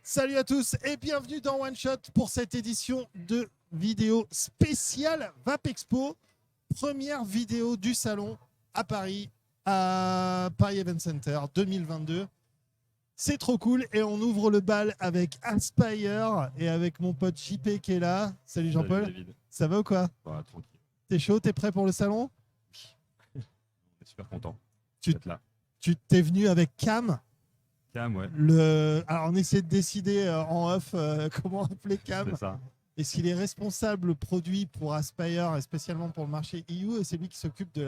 Salut à tous et bienvenue dans One Shot pour cette édition de vidéo spéciale Vapexpo. Première vidéo du salon à Paris Event Center 2022. C'est trop cool et on ouvre le bal avec Aspire et avec mon pote JP qui est là. Salut Jean-Paul. Ça va ou quoi? Ouais, tranquille. T'es chaud? T'es prêt pour le salon? On est super content d'être là. Tu t'es venu avec Cam. Cam, ouais. Alors on essaie de décider en off comment appeler Cam. C'est ça. Est-ce qu'il est responsable produit pour Aspire et spécialement pour le marché EU et c'est lui qui s'occupe du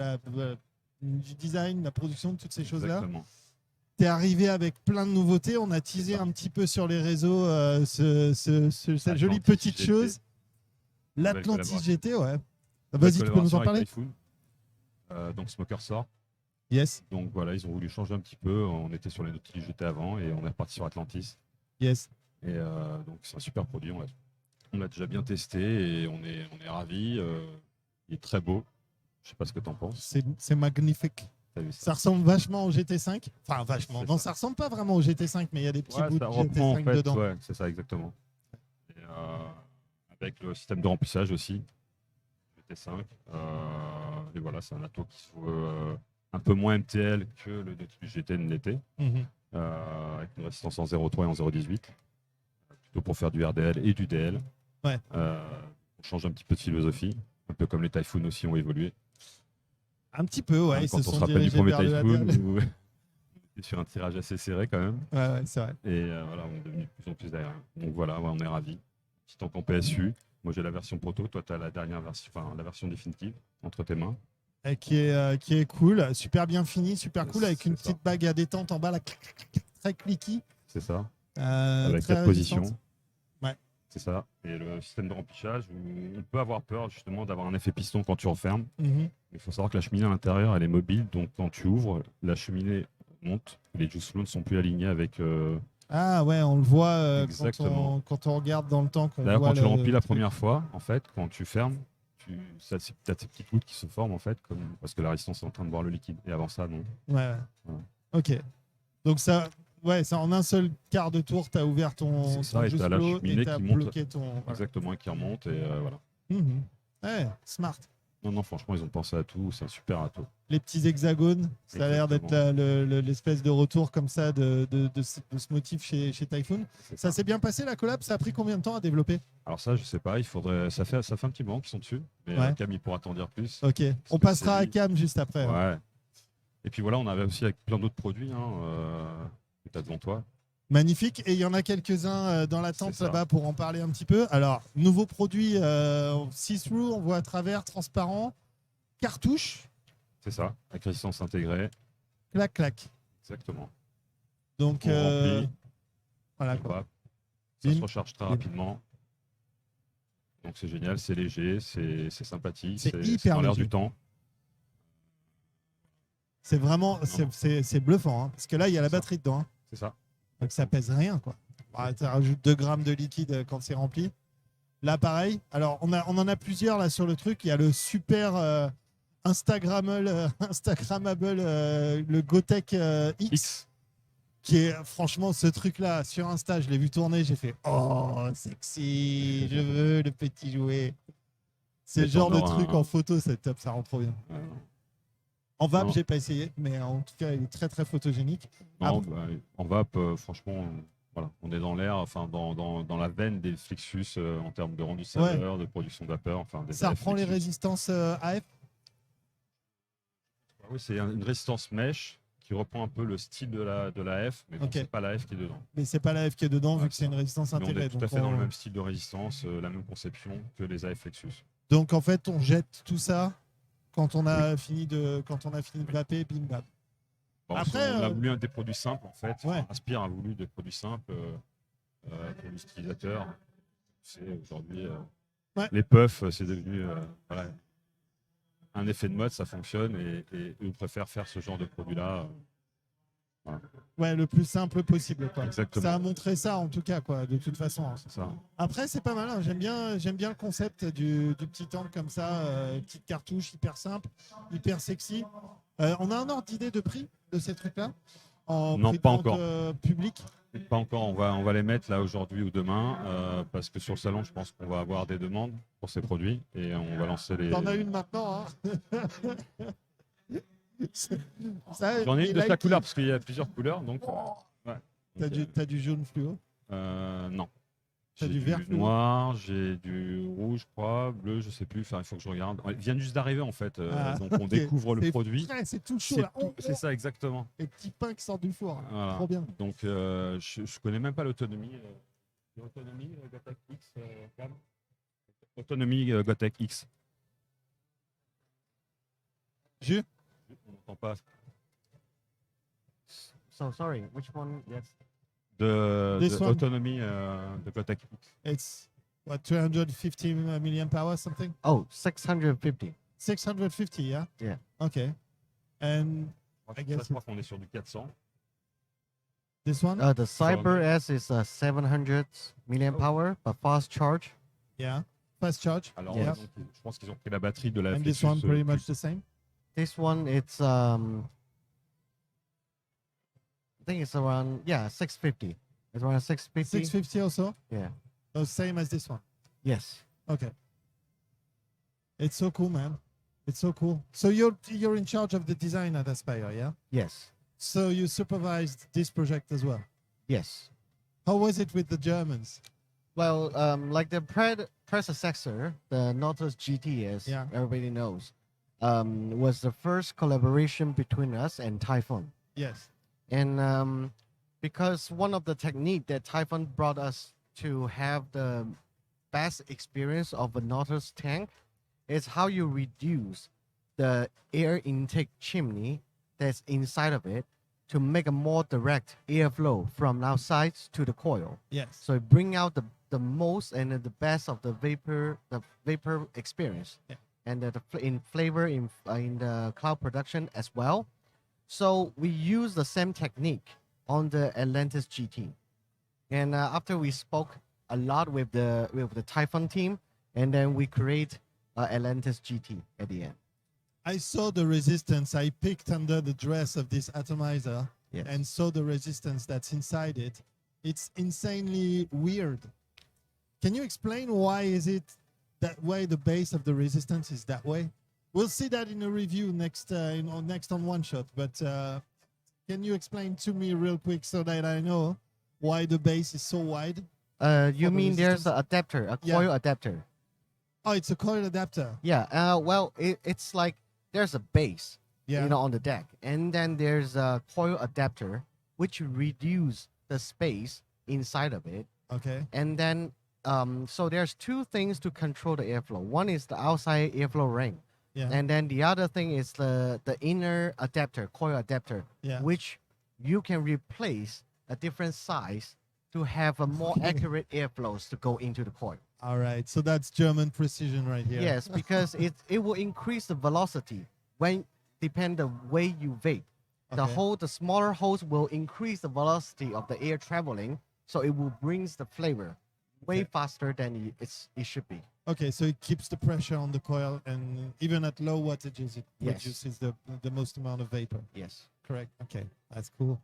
design, de la production, de toutes ces choses-là. Tu es arrivé avec plein de nouveautés. On a teasé un petit peu sur les réseaux cette jolie petite GT. Chose. L'Atlantis GT, ouais. Vas-y, tu peux nous en parler? Taifun. Donc Smoker sort. Yes. Donc voilà, ils ont voulu changer un petit peu. On était sur les nouveautés GT avant et on est reparti sur Atlantis. Yes. Et donc c'est un super produit. On l'a déjà bien testé et on est ravis. Il est très beau. Je sais pas ce que tu en penses. C'est magnifique. Ça ressemble vachement au GT5. Enfin, vachement. Non, ça ressemble pas vraiment au GT5, mais il y a des petits bouts de GT5 en fait, dedans. Ouais, c'est ça, exactement. Et, avec le système de remplissage aussi. GT5. Et voilà, c'est un atout qui se veut un peu moins MTL que le GT ne l'était. Avec une résistance en 0.3 et en 0.18. Plutôt pour faire du RDL et du DL. Ouais. On change un petit peu de philosophie. Un peu comme les Taifun aussi ont évolué. Un petit peu, ouais. Quand on se rappelle du premier Taifun, on était sur un tirage assez serré quand même. Ouais, c'est vrai. Et voilà, on est devenu de plus en plus derrière. Donc voilà, on est ravis. Petit tank en PSU. Moi j'ai la version proto, toi tu as la dernière version, enfin la version définitive entre tes mains. Et qui est cool, super bien fini, super cool, avec une petite bague à détente en bas, là, très clicky. C'est ça. Avec 4 positions. Ouais. C'est ça. Et le système de remplissage, on peut avoir peur justement d'avoir un effet piston quand tu refermes. Il faut savoir que la cheminée à l'intérieur, elle est mobile, donc quand tu ouvres, la cheminée monte. Les juice flows ne sont plus alignés avec. Ah ouais, on le voit quand on regarde dans le temps. D'ailleurs, quand tu le remplis la première fois, en fait, quand tu fermes, tu as ces petites gouttes qui se forment en fait, parce que la résistance est en train de boire le liquide. Et avant ça, non. Ouais. Voilà. Ok. Donc ça, en un seul quart de tour, tu as ouvert ton juice flow et tu as bloqué ton. Exactement, et qui remonte et voilà. Ouais, smart. Non, franchement, ils ont pensé à tout. C'est un super atout. Les petits hexagones, ça a l'air d'être l'espèce de retour comme ça de ce motif chez Taifun. Ça s'est bien passé la collab? Ça a pris combien de temps à développer? Alors ça, je sais pas. Ça fait un petit moment qu'ils sont dessus. Mais Cam, il pourra t'en dire plus. Ok. On passera à Cam juste après. Ouais. Et puis voilà, on avait aussi avec plein d'autres produits que tu as devant toi. Magnifique. Et il y en a quelques-uns dans l'attente là-bas pour en parler un petit peu. Alors, nouveau produit see-through, on voit à travers, transparent, cartouche. C'est ça, avec résistance intégrée. Clac, clac. Exactement. Donc, voilà quoi. Ça se recharge très rapidement. Donc c'est génial, c'est léger, c'est sympathique, c'est dans l'air du temps. C'est vraiment, c'est bluffant, hein, parce que là, il y a la batterie dedans. Hein. C'est ça. Donc ça pèse rien, quoi. Tu rajoutes 2 grammes de liquide quand c'est rempli. Là, pareil. Alors, on en a plusieurs là sur le truc. Il y a le super Instagrammable, le Gotek X, qui est franchement ce truc-là sur Insta. Je l'ai vu tourner, j'ai fait oh sexy, je veux le petit jouet. C'est le genre de truc en photo, c'est top, ça rend trop bien. En vape, j'ai pas essayé, mais en tout cas, il est très très photogénique. Non, en vape, franchement, voilà, on est dans l'air, enfin dans la veine des Flexus en termes de rendu saveur, de production de vapeur, enfin. Ça reprend les résistances AF. Oui, c'est une résistance mèche qui reprend un peu le style de la F, mais bon, c'est pas la F qui est dedans. Mais c'est pas la F qui est dedans, vu que c'est une résistance intégrée. On est tout à fait dans le même style de résistance, la même conception que les AF Flexus. Donc en fait, on jette tout ça quand on a fini de vaper, bim bam. Bon, après, on a voulu des produits simples en fait. Aspire a voulu des produits simples pour l'utilisateur. C'est aujourd'hui les puffs, c'est devenu un effet de mode, ça fonctionne et eux préfèrent faire ce genre de produit-là. Ouais, le plus simple possible, quoi. Exactement. Ça a montré ça en tout cas, quoi, de toute façon. C'est ça. Après, c'est pas mal, hein. J'aime bien le concept du petit tank comme ça, petite cartouche hyper simple, hyper sexy. On a un ordre d'idée de prix de ces trucs-là? en Non, prix de pas vente, encore. public? Pas encore, on va les mettre là aujourd'hui ou demain, parce que sur le salon, je pense qu'on va avoir des demandes pour ces produits et on va lancer les. T'en as une maintenant, hein? Ça, J'en ai les une de chaque likez. couleur parce qu'il y a plusieurs couleurs, donc. Ouais. T'as du jaune fluo? Non. T'as J'ai du vert du fluo? noir, j'ai du rouge, je crois, bleu, je sais plus. Enfin, il faut que je regarde. Il vient juste d'arriver en fait, Ah, donc on ok. découvre le C'est produit. frais, c'est tout chaud là. C'est ça exactement. Les petits pains qui sortent du four. Là. Voilà. Trop bien. Donc je connais même pas l'autonomie. L'autonomie Gotek X. Cam Autonomie Gotek X. Jus? On n'entend pas. So sorry, which one? Yes. This one? Autonomie de Gotek X. It's what, 250 milliamp hour something? Oh, 650. 650, yeah? Yeah. Okay. And I guess Je crois qu'on est sur du 400. this one? The Cyber S is 700 milliamp hour, but fast charge. Yeah. Fast charge? Alors, Yes. donc, je pense qu'ils ont pris la batterie de la And this Flexus, one pretty much the same? This one, it's I think it's around 650. It's around 650. 650 also? Yeah. Oh, same as this one. Yes. Okay. It's so cool, man. It's so cool. So you're in charge of the design at Aspire, yeah? Yes. So you supervised this project as well. Yes. How was it with the Germans? Well, like the predecessor, the Nautilus GT, as Yeah. everybody knows, was the first collaboration between us and Taifun. Yes. And because one of the technique that Taifun brought us to have the best experience of a Nautilus tank is how you reduce the air intake chimney that's inside of it to make a more direct airflow from outside to the coil. Yes. So it bring out the most and the best of the vapor experience, Yeah. and in flavor in the cloud production as well. So we use the same technique on the Atlantis GT, and after we spoke a lot with the Taifun team, and then we create Atlantis GT at the end. I saw the resistance. I picked under the dress of this atomizer Yes. and saw the resistance that's inside it. It's insanely weird. Can you explain why is it that way? The base of the resistance is that way. We'll see that in a review next on One Shot. But can you explain to me real quick so that I know why the base is so wide? You the mean there's resistance? an adapter, a Yeah. coil adapter? Oh, it's a coil adapter. Yeah. Well, it's like there's a base, Yeah. on the deck, and then there's a coil adapter which reduce the space inside of it, Okay. and then so there's two things to control the airflow. One is the outside airflow ring, Yeah. and then the other thing is the inner adapter, coil adapter, Yeah. which you can replace a different size to have a more accurate airflows to go into the coil. All right. So that's German precision right here. Yes, because it will increase the velocity when depend the way you vape. Okay. The smaller holes will increase the velocity of the air traveling, so it will brings the flavor way Okay. faster than it should be. Okay, so it keeps the pressure on the coil, and even at low wattages, it Yes. produces the most amount of vapor. Yes. Correct. Okay, that's cool.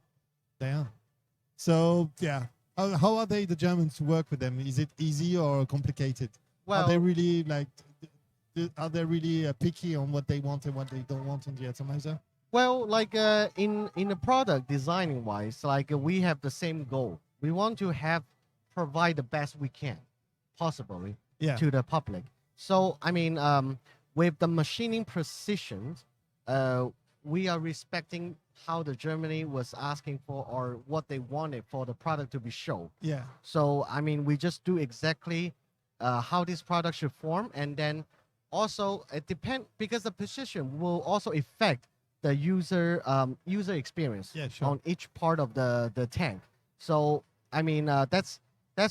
Damn. So yeah, how are they, the Germans, to work with them? Is it easy or complicated? Well, Are they really Are they really picky on what they want and what they don't want in the atomizer? well, like in the product designing wise, like we have the same goal. We want to provide the best we can, possibly, Yeah. to the public. So I mean, with the machining precision, we are respecting how the Germany was asking for or what they wanted for the product to be shown. Yeah. So I mean, we just do exactly how this product should form, and then also it depend because the precision will also affect the user experience Yeah, sure. on each part of the tank. So I mean, that's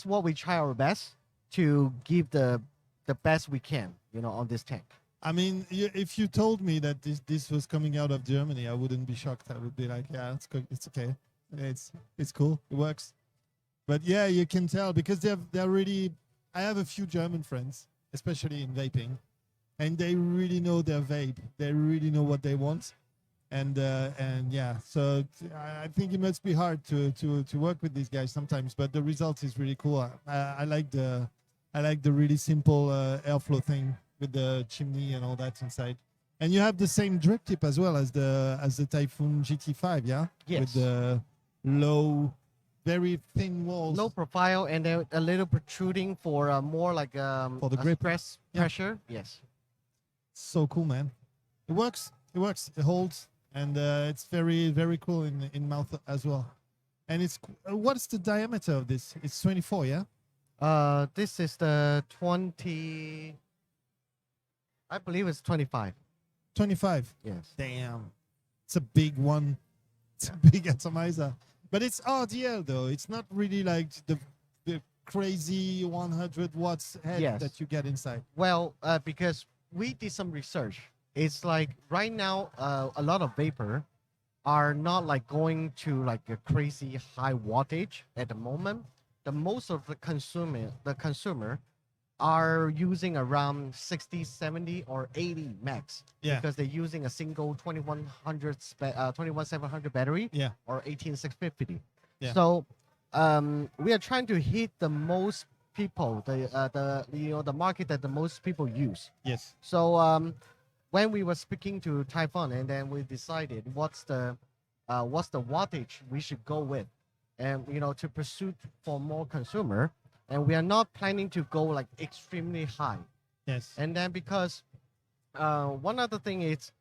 what we try our best to give the best we can, on this tank. I mean, if you told me that this was coming out of Germany, I wouldn't be shocked. I would be like, yeah, it's okay. It's cool. It works. But yeah, you can tell because they're really. I have a few German friends, especially in vaping, and they really know their vape. They really know what they want, And yeah, so I think it must be hard to work with these guys sometimes, but the result is really cool. I like the really simple airflow thing with the chimney and all that inside. And you have the same drip tip as well as the Taifun GT5, yeah? Yes. With the low, very thin walls. Low profile and then a little protruding for more like For the a grip. press Yeah. pressure. Yes. So cool, man. It works. It works. It holds. And it's very, very cool in mouth as well. And it's what's the diameter of this? It's 24, yeah? This is the 20. I believe it's 25. 25. Yes. Damn. It's a big one. It's a big atomizer. But it's RDL though. It's not really like the crazy 100 watts head Yes. that you get inside. Well, because we did some research. It's like right now, a lot of vapor are not like going to like a crazy high wattage at the moment. The most of the consumer are using around 60, 70, or 80 max. Yeah. Because they're using a single 21700 battery Yeah. or 18650. Yeah. So we are trying to hit the most people, the market that the most people use. Yes. So when we were speaking to Taifun, and then we decided what's the wattage we should go with, and to pursue for more consumer, and we are not planning to go like extremely high. Yes. And then because one other thing is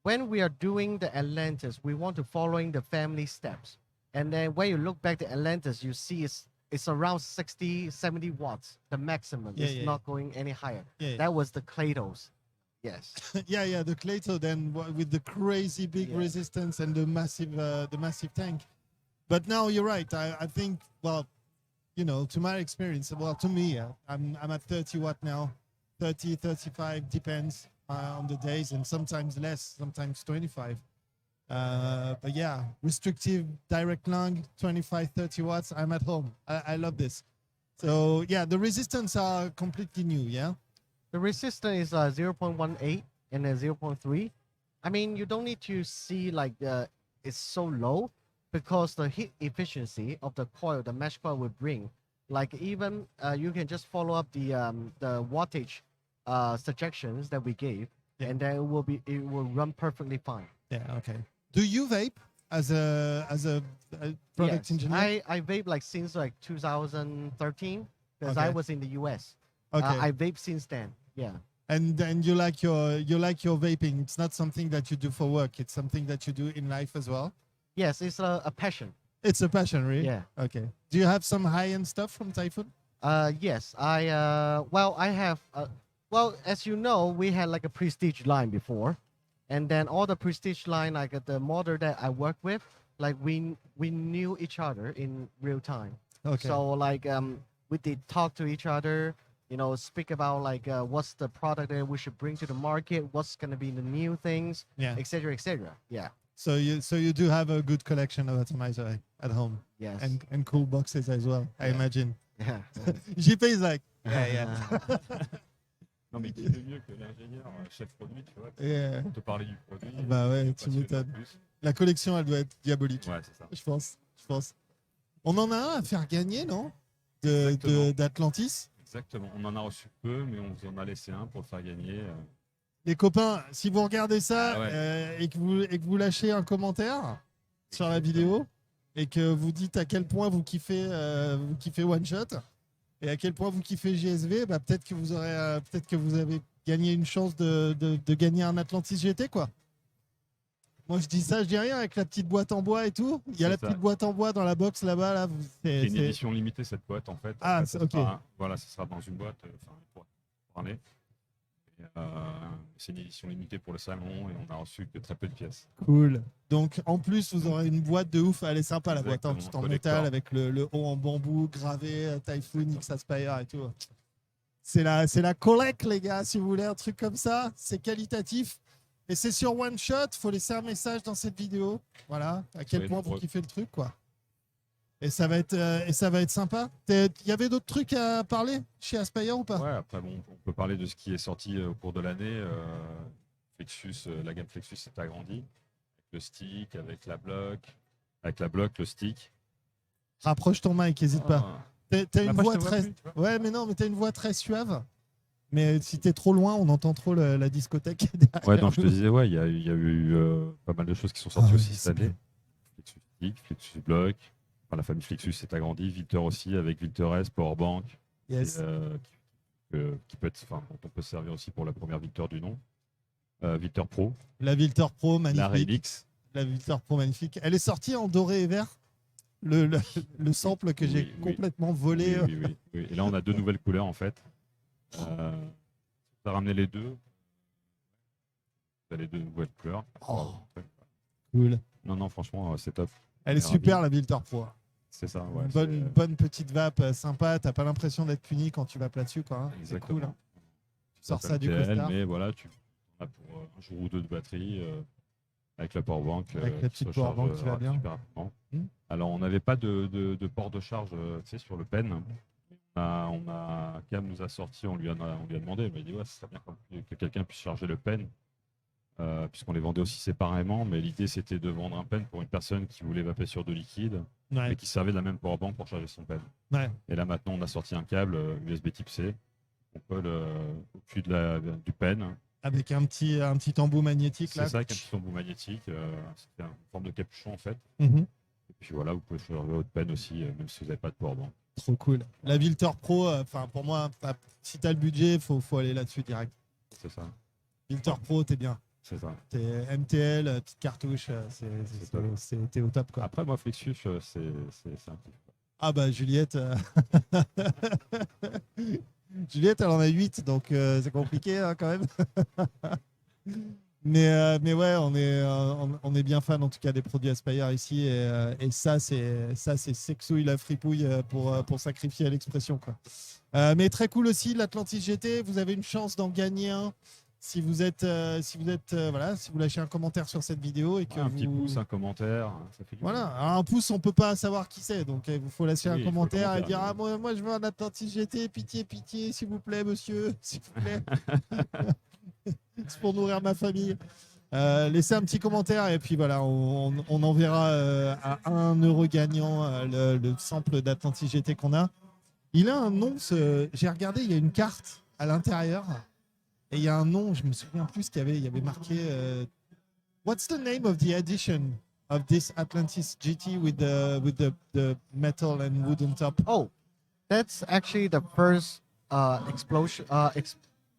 when we are doing the Atlantis, we want to following the family steps. And then when you look back the Atlantis, you see it's around 60, 70 watts, the maximum. Yeah, it's yeah, not going any higher. Yeah. That was the Clados. Yes. yeah, the Clayto then with the crazy big Yeah. resistance and the massive tank. But now you're right. I think, well, to my experience, well, to me, I'm at 30 watt now, 30, 35, depends on the days, and sometimes less, sometimes 25. But yeah, restrictive direct lung, 25, 30 watts. I'm at home. I love this. So yeah, the resistance are completely new. Yeah. The resistance is 0.18 and then 0.3. I mean, you don't need to see like it's so low because the heat efficiency of the coil, the mesh coil will bring. Like even you can just follow up the wattage suggestions that we gave, Yeah. and then it will run perfectly fine. Yeah. Okay. Do you vape as a product Yes. engineer? I vape like since like 2013 because I Okay. was in the US. Okay. I vape since then. Yeah. And then you like your vaping. It's not something that you do for work. It's something that you do in life as well. Yes, it's a passion. It's a passion, really. Yeah. Okay. Do you have some high-end stuff from Taifun? Yes, I have well, as you know, we had like a prestige line before, and then all the prestige line, like the model that I work with, like we knew each other in real time. Okay. So like we did talk to each other, speak about like what's the product that we should bring to the market, what's gonna be the new things, yeah. etc., etc. Yeah. So you do have a good collection of atomizer at home, Yes. and cool boxes as well. I Yeah. imagine. Yeah. JP is like, yeah. Non, mais qui est mieux que l'ingénieur, chef produit, tu vois, Yeah. pour te parler du produit. Bah ouais, te tu passionner m'étonnes. en plus. La collection, elle doit être diabolique. Ouais, c'est ça. Je pense. On en a un à faire gagner, non? Exactement. D'Atlantis. Exactement. On en a reçu peu, mais on vous en a laissé un pour le faire gagner. Les copains, si vous regardez ça Ah ouais. et que vous lâchez un commentaire sur la vidéo et que vous dites à quel point vous kiffez One Shot et à quel point vous kiffez GSV, bah peut-être que vous avez gagné une chance de gagner un Atlantis GT, quoi. Moi je dis ça, je dis rien, avec la petite boîte en bois et tout. Il y a C'est la ça. petite boîte en bois dans la box là-bas. Là, C'est une édition limitée, cette boîte, en fait. Ah, Après, c'est- ça ok. sera, voilà, ça sera dans une boîte, enfin, pour parler. Et, c'est une édition limitée pour le salon et on a reçu que très peu de pièces. Cool. Donc en plus vous aurez une boîte de ouf, elle est sympa la boîte, hein, Exactement, tout en collector. métal avec le haut en bambou gravé, Taifun, X Aspire et tout. C'est la collecte les gars, si vous voulez un truc comme ça, c'est qualitatif et c'est sur One Shot, faut laisser un message dans cette vidéo, voilà, à quel Soyez point vous nombreux. kiffez le truc quoi. Et ça va être sympa. Il y avait d'autres trucs à parler chez Aspire ou pas? Ouais, après, bon, on peut parler de ce qui est sorti au cours de l'année. Flexus, la gamme Flexus s'est agrandie. le stick, avec la bloc, le stick. Rapproche ton mic, n'hésite pas. T'as une voix très... Plus, ouais, mais non, mais t'as une voix très suave. Mais si t'es trop loin, on entend trop la discothèque derrière. Ouais, donc je te disais, ouais, il y a eu pas mal de choses qui sont sorties aussi cette année. Flexus Stick, Flexus Block. Enfin, la famille Flexus s'est agrandie. Vilter aussi, avec Vilter S, Powerbank. Yes. Qui peut être, dont on peut se servir aussi pour la première Vilter du nom. Vilter Pro. La Vilter Pro, La magnifique. Relix. La Vilter Pro, magnifique. Elle est sortie en doré et vert. Le sample que j'ai complètement volé. Oui. Et là, on a 2 nouvelles couleurs, en fait. On a ramené les deux. Les 2 nouvelles couleurs. Oh, cool. Non, franchement, c'est top. Elle est super, la Vilter Pro. C'est ça, ouais. Bonne petite vape sympa. T'as pas l'impression d'être puni quand tu vapes là-dessus, quoi. Hein. C'est cool. Hein. Tu sors ça du costard. Mais voilà, tu as pour un jour ou deux de batterie avec la powerbank. Avec la petite powerbank qui va bien. Super rapidement. Alors, on n'avait pas de port de charge sur le pen. Cam nous a sorti, on lui a demandé, il m'a dit ouais, ce serait bien que quelqu'un puisse charger le pen, puisqu'on les vendait aussi séparément, mais l'idée c'était de vendre un pen pour une personne qui voulait vaper sur de liquide, et qui servait de la même powerbank pour charger son pen. Ouais. Et là maintenant on a sorti un câble USB type C, on colle au cul du pen. Avec un petit embout magnétique. C'est ça, avec un petit embout magnétique, c'est une forme de capuchon en fait. Et puis voilà, vous pouvez charger votre pen aussi, même si vous n'avez pas de powerbank. Trop cool. La Vilter Pro, pour moi, si t'as le budget, faut aller là-dessus direct. C'est ça. Vilter Pro, t'es bien. C'est ça. T'es MTL, petite cartouche, t'es au top, quoi. Après, moi, Flexus, c'est un peu. Ah bah, Juliette... Juliette, elle en a 8, donc c'est compliqué, hein, quand même. Mais ouais, on est bien fan en tout cas des produits Aspire ici, et ça c'est sexouille la fripouille pour sacrifier l'expression, quoi. Mais très cool aussi l'Atlantis GT. Vous avez une chance d'en gagner un si vous lâchez un commentaire sur cette vidéo et que un petit pouce, un commentaire, ça fait du voilà. Alors, un pouce, on peut pas savoir qui c'est, donc il faut lâcher un commentaire et dire ah moi je veux un Atlantis GT, pitié s'il vous plaît monsieur, s'il vous plaît. C'est pour nourrir ma famille. Laissez un petit commentaire et puis voilà, on enverra à 1 euro gagnant le sample d'Atlantis GT qu'on a. Il a un nom, j'ai regardé, il y a une carte à l'intérieur et il y a un nom, je me souviens plus qu'il y avait marqué What's the name of the edition of this Atlantis GT with the metal and wooden top? Oh, that's actually the first explosion.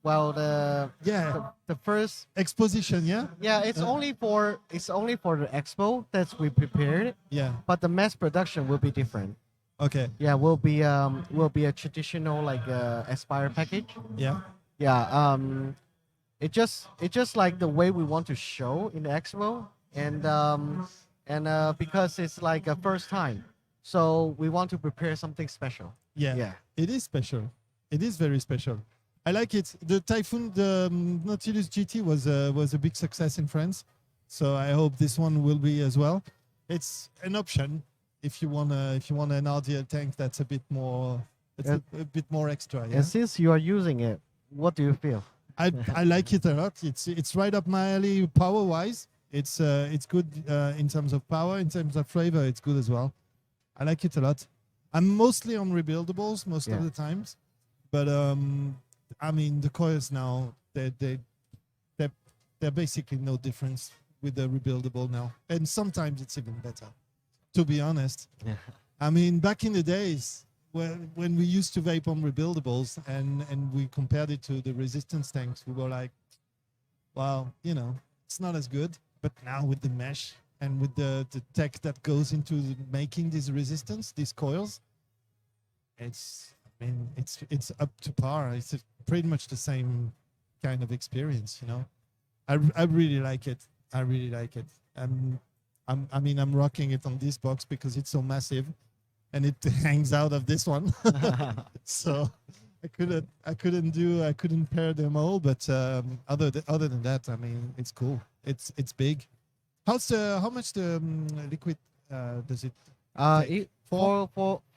The first exposition, yeah. Yeah, it's only for the expo that we prepared. Yeah, but the mass production will be different. Okay. Yeah, will be a traditional like Aspire package. Yeah. Yeah. It's just like the way we want to show in the expo, and because it's like a first time, so we want to prepare something special. Yeah. Yeah. It is special. It is very special. I like it. The Taifun, the Nautilus GT was a big success in France, so I hope this one will be as well. It's an option if you want an RDL tank that's a bit more a bit more extra. Yeah? And since you are using it, what do you feel? I like it a lot. It's right up my alley power wise. It's good in terms of power, in terms of flavor. It's good as well. I like it a lot. I'm mostly on rebuildables most of the times, but I mean, the coils now, they're basically no difference with the rebuildable now. And sometimes it's even better, to be honest. Yeah. I mean, back in the days, when we used to vape on rebuildables and we compared it to the resistance tanks, we were like, well, it's not as good. But now with the mesh and with the tech that goes into making these resistance, these coils, it's up to par. It's pretty much the same kind of experience, I really like it. I really like it. I'm rocking it on this box because it's so massive, and it hangs out of this one. So I couldn't pair them all. But other than that, I mean, it's cool. It's big. How much the liquid does it? 4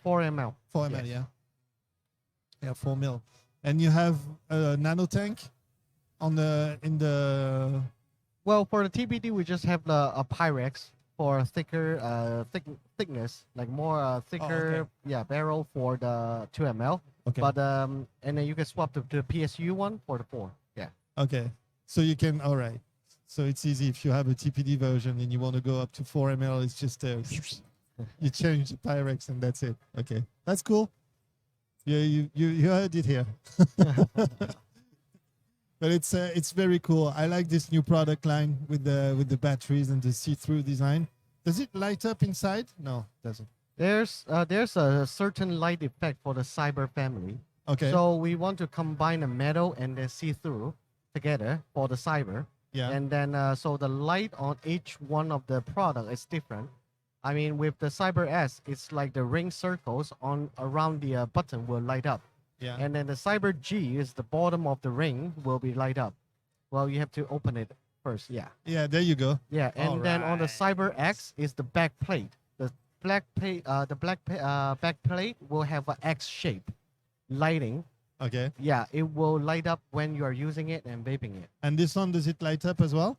ml. 4 ml, yes. Yeah, 4 mil. And you have a nano tank in the Well, for the TBD, we just have a Pyrex for a thicker thickness, like more thicker, yeah, barrel for the 2 ml. Okay. But and then you can swap to the PSU one for the 4. Yeah. Okay. So you can, all right. So it's easy if you have a TPD version and you want to go up to 4 ml, it's just you change the Pyrex and that's it. Okay. That's cool. Yeah, you heard it here. But it's very cool. I like this new product line with the batteries and the see-through design. Does it light up inside? No, it doesn't. There's a certain light effect for the Cyber family. Okay. So we want to combine the metal and the see-through together for the Cyber. Yeah. And then so the light on each one of the product is different. I mean, with the Cyber S, it's like the ring circles on around the button will light up. Yeah. And then the Cyber G is the bottom of the ring will be light up. Well, you have to open it first. Yeah. Yeah, there you go. Yeah. And then on the Cyber X is the back plate. The back plate will have an X shape lighting. Okay. Yeah, it will light up when you are using it and vaping it. And this one, does it light up as well?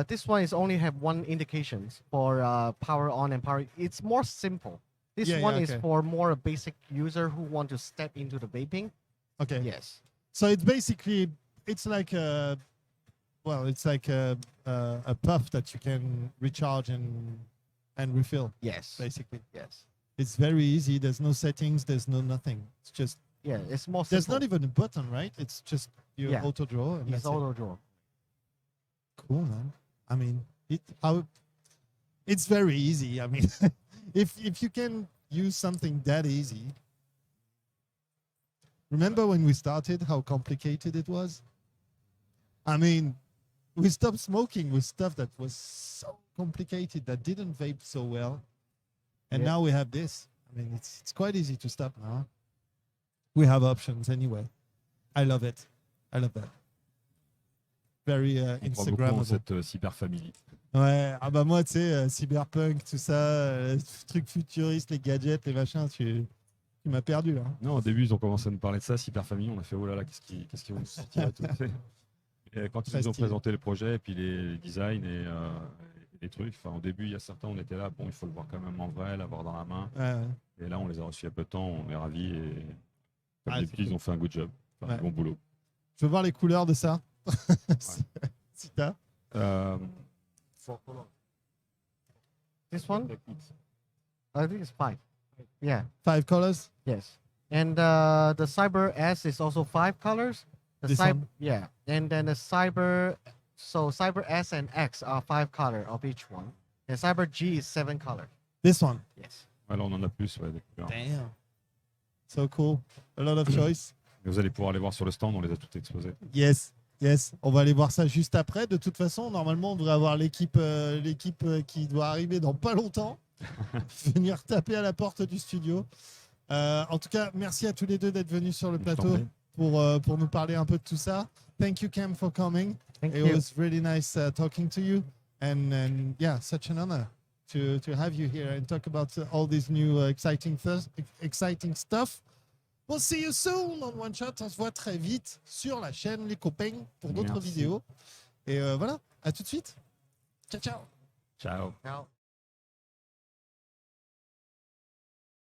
This one is only have one indications for power on and power. It's more simple. This Yeah, one yeah, is okay. for more a basic user who want to step into the vaping. Okay. Yes. So it's basically, it's like a puff that you can recharge and refill, Yes. basically. Yes. It's very easy. There's no settings. There's no nothing. It's just, Yeah, it's more simple. there's not even a button, right? It's just your Yeah. auto draw. And It's that's it. auto draw. Cool, man. I mean, it's very easy. I mean, if you can use something that easy. Remember when we started, how complicated it was? I mean, we stopped smoking with stuff that was so complicated that didn't vape so well. And Yeah. now we have this. I mean, it's quite easy to stop now. We have options anyway. I love it. I love that. Very On croit beaucoup en Instagrammable. cette cyber family. Ouais, ah bah moi, tu sais, cyberpunk, tout ça, trucs futuristes, les gadgets, les machins, tu m'as perdu là. Non, au début, ils ont commencé à nous parler de ça, cyber family. On a fait, oh là là, qu'est-ce qu'ils vont nous sortir et tout. Et quand ils Très nous ont stylé. présenté le projet, et puis les designs et les trucs, enfin, au début, il y a certains, on était là, bon, il faut le voir quand même en vrai, l'avoir dans la main. Ouais, ouais. Et là, on les a reçus il y a peu de temps, on est ravis. Et comme Ah, d'habitude, c'est ils ont fait un good job, enfin, Ouais. un bon boulot. Je veux voir les couleurs de ça. Si t'as. This one? I think it's 5. Yeah. 5 colors. Yes. And the Cyber S is also 5 colors. The This Cyber, one? yeah. And then the Cyber, so Cyber S and X are 5 color of each one. And Cyber G is 7 color. This one. Yes. Alors, on en a plus, ouais, des couleurs. Damn. So cool. A lot of choice. Et vous allez pouvoir les voir sur le stand, on les a toutes exposées. Yes. Yes. On va aller voir ça juste après. De toute façon, normalement, on devrait avoir l'équipe qui doit arriver dans pas longtemps. Venir taper à la porte du studio. En tout cas, merci à tous les deux d'être venus sur le Je t'en plateau prie. pour nous parler un peu de tout ça. Thank you, Cam, for coming. Thank It you. was really nice talking to you. And yeah, such an honor to have you here and talk about all this new exciting stuff. We'll see you soon on One Shot. On se voit très vite sur la chaîne Les Copains pour d'autres Merci. vidéos. Et voilà, à tout de suite. Ciao, ciao. Ciao. Now,